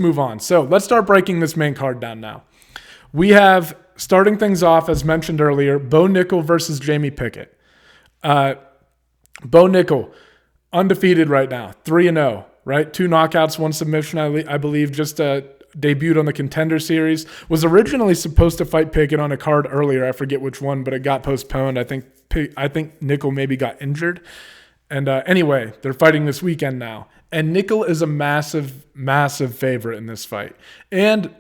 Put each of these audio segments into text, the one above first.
move on. So let's start breaking this main card down now. We have, starting things off, as mentioned earlier, Bo Nickal versus Jamie Pickett. Bo Nickal, undefeated right now, 3-0, right? 2 knockouts, 1 submission, I believe, just debuted on the Contender Series. Was originally supposed to fight Pickett on a card earlier. I forget which one, but it got postponed. I think Nickal maybe got injured. And anyway, they're fighting this weekend now. And Nickal is a massive, massive favorite in this fight. And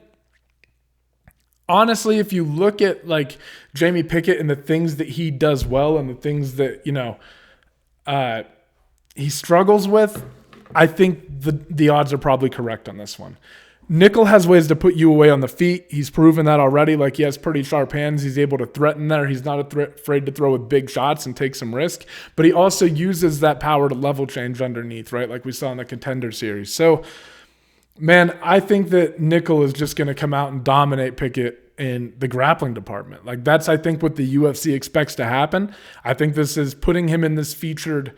honestly, if you look at like Jamie Pickett and the things that he does well and the things that, he struggles with, I think the odds are probably correct on this one. Nickal has ways to put you away on the feet. He's proven that already. Like, he has pretty sharp hands. He's able to threaten there. He's not afraid to throw with big shots and take some risk. But he also uses that power to level change underneath, right? Like we saw in the Contender Series. So, man, I think that Nickal is just going to come out and dominate Pickett in the grappling department. Like, that's, I think, what the UFC expects to happen. I think this is putting him in this featured,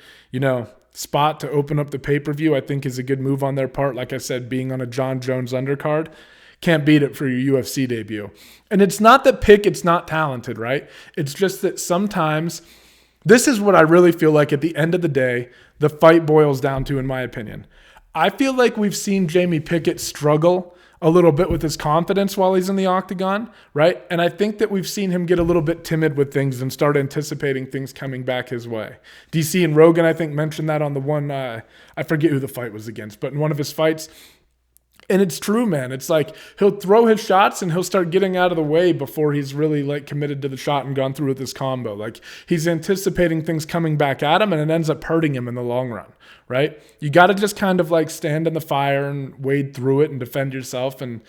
spot to open up the pay-per-view, I think is a good move on their part. Like I said, being on a John Jones undercard, can't beat it for your UFC debut. And it's not that Pickett's not talented, right? It's just that sometimes, this is what I really feel like at the end of the day, the fight boils down to, in my opinion. I feel like we've seen Jamie Pickett struggle a little bit with his confidence while he's in the octagon, right? And I think that we've seen him get a little bit timid with things and start anticipating things coming back his way. DC and Rogan, I think, mentioned that on the one, I forget who the fight was against, but in one of his fights. And it's true, man. It's like he'll throw his shots and he'll start getting out of the way before he's really like committed to the shot and gone through with his combo. Like, he's anticipating things coming back at him and it ends up hurting him in the long run, right? You got to just kind of like stand in the fire and wade through it and defend yourself and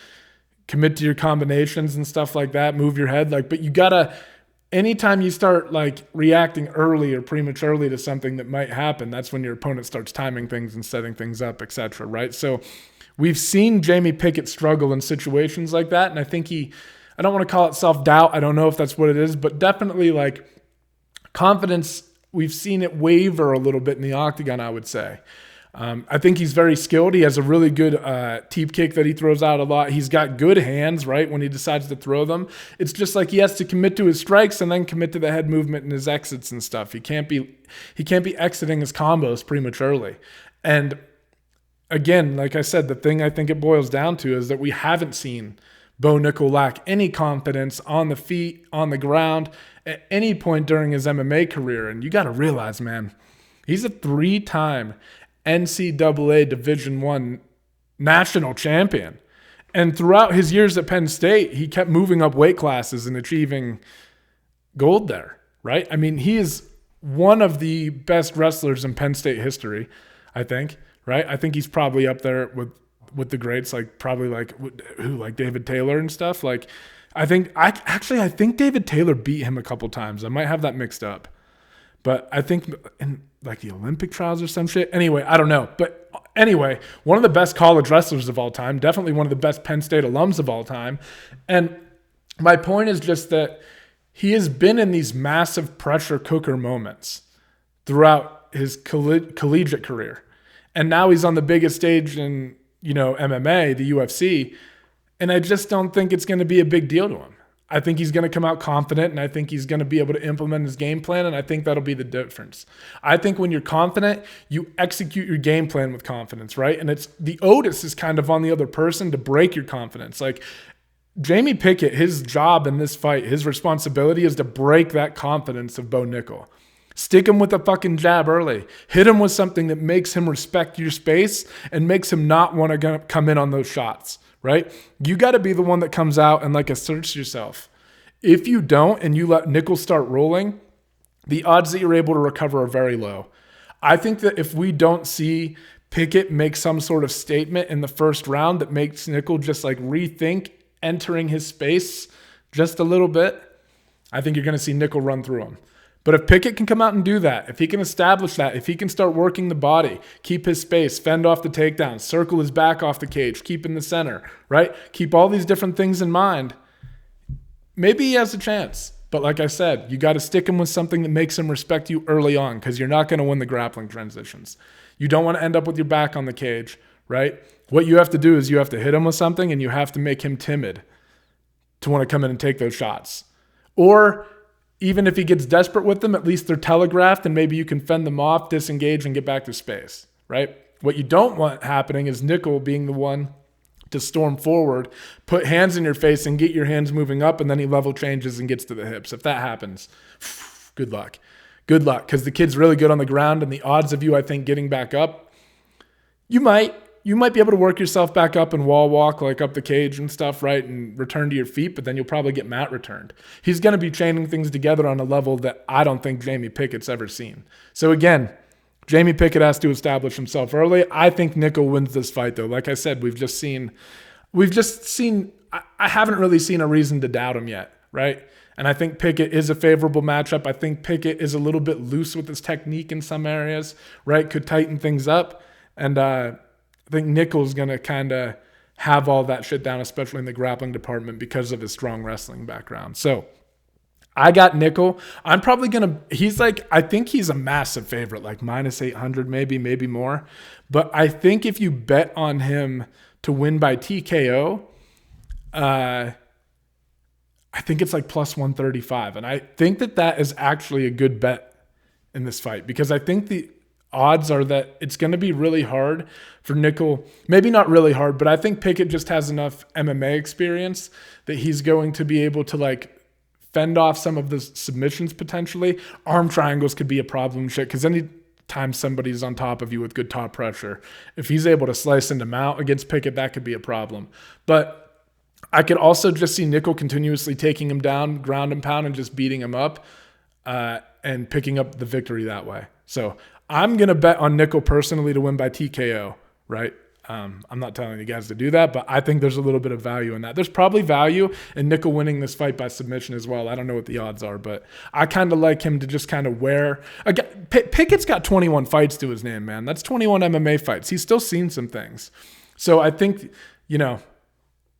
commit to your combinations and stuff like that. Move your head. But you got to, anytime you start like reacting early or prematurely to something that might happen, that's when your opponent starts timing things and setting things up, etc. Right? So we've seen Jamie Pickett struggle in situations like that, and I think I don't want to call it self-doubt. I don't know if that's what it is, but definitely like confidence, we've seen it waver a little bit in the octagon, I would say. I think he's very skilled. He has a really good teep kick that he throws out a lot. He's got good hands, right, when he decides to throw them. It's just like he has to commit to his strikes and then commit to the head movement and his exits and stuff. He can't be exiting his combos prematurely. And again, like I said, the thing I think it boils down to is that we haven't seen Bo Nickal lack any confidence on the feet, on the ground, at any point during his MMA career. And you got to realize, man, he's a 3-time NCAA Division I national champion. And throughout his years at Penn State, he kept moving up weight classes and achieving gold there, right? I mean, he is one of the best wrestlers in Penn State history, I think. Right? I think he's probably up there with the greats, like probably like who, like David Taylor and stuff. Like, I think David Taylor beat him a couple times. I might have that mixed up, but I think in like the Olympic trials or some shit. Anyway, I don't know. But anyway, one of the best college wrestlers of all time, definitely one of the best Penn State alums of all time. And my point is just that he has been in these massive pressure cooker moments throughout his collegiate career. And now he's on the biggest stage in, MMA, the UFC. And I just don't think it's going to be a big deal to him. I think he's going to come out confident, and I think he's going to be able to implement his game plan, and I think that'll be the difference. I think when you're confident, you execute your game plan with confidence, right? And it's the onus is kind of on the other person to break your confidence. Like, Jamie Pickett, his job in this fight, his responsibility is to break that confidence of Bo Nickal. Stick him with a fucking jab early. Hit him with something that makes him respect your space and makes him not want to come in on those shots, right? You got to be the one that comes out and like asserts yourself. If you don't and you let Nickal start rolling, the odds that you're able to recover are very low. I think that if we don't see Pickett make some sort of statement in the first round that makes Nickal just like rethink entering his space just a little bit, I think you're going to see Nickal run through him. But if Pickett can come out and do that, if he can establish that, if he can start working the body, keep his space, fend off the takedown, circle his back off the cage, keep in the center, right? Keep all these different things in mind, maybe he has a chance. But like I said, you got to stick him with something that makes him respect you early on, because you're not going to win the grappling transitions. You don't want to end up with your back on the cage, right? What you have to do is you have to hit him with something and you have to make him timid to want to come in and take those shots. Or even if he gets desperate with them, at least they're telegraphed and maybe you can fend them off, disengage, and get back to space, right? What you don't want happening is Nickal being the one to storm forward, put hands in your face and get your hands moving up, and then he level changes and gets to the hips. If that happens, good luck. Good luck, because the kid's really good on the ground, and the odds of you, I think, getting back up, you might be able to work yourself back up and wall walk like up the cage and stuff, right, and return to your feet, but then you'll probably get mat returned. He's going to be chaining things together on a level that I don't think Jamie Pickett's ever seen. So again, Jamie Pickett has to establish himself early. I think Nickal wins this fight, though. Like I said, we've just seen, I haven't really seen a reason to doubt him yet, right? And I think Pickett is a favorable matchup. I think Pickett is a little bit loose with his technique in some areas, right? Could tighten things up. And I think Nickal's going to kind of have all that shit down, especially in the grappling department because of his strong wrestling background. So I got Nickal. I'm probably going to, I think he's a massive favorite, like minus 800 maybe more. But I think if you bet on him to win by TKO, I think it's like plus 135. And I think that is actually a good bet in this fight because I think the odds are that it's going to be really hard for Nickal. Maybe not really hard, but I think Pickett just has enough MMA experience that he's going to be able to like fend off some of the submissions potentially. Arm triangles could be a problem shit because anytime somebody's on top of you with good top pressure, if he's able to slice into mount against Pickett, that could be a problem. But I could also just see Nickal continuously taking him down, ground and pound, and just beating him up and picking up the victory that way. So I'm going to bet on Nickal personally to win by TKO, right? I'm not telling you guys to do that, but I think there's a little bit of value in that. There's probably value in Nickal winning this fight by submission as well. I don't know what the odds are, but I kind of like him to just kind of wear. Pickett's got 21 fights to his name, man. That's 21 MMA fights. He's still seen some things. So I think,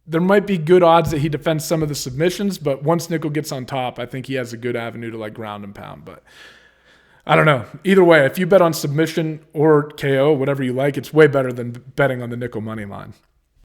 there might be good odds that he defends some of the submissions, but once Nickal gets on top, I think he has a good avenue to like ground and pound. But I don't know. Either way, if you bet on submission or KO, whatever you like, it's way better than betting on the Nickal money line.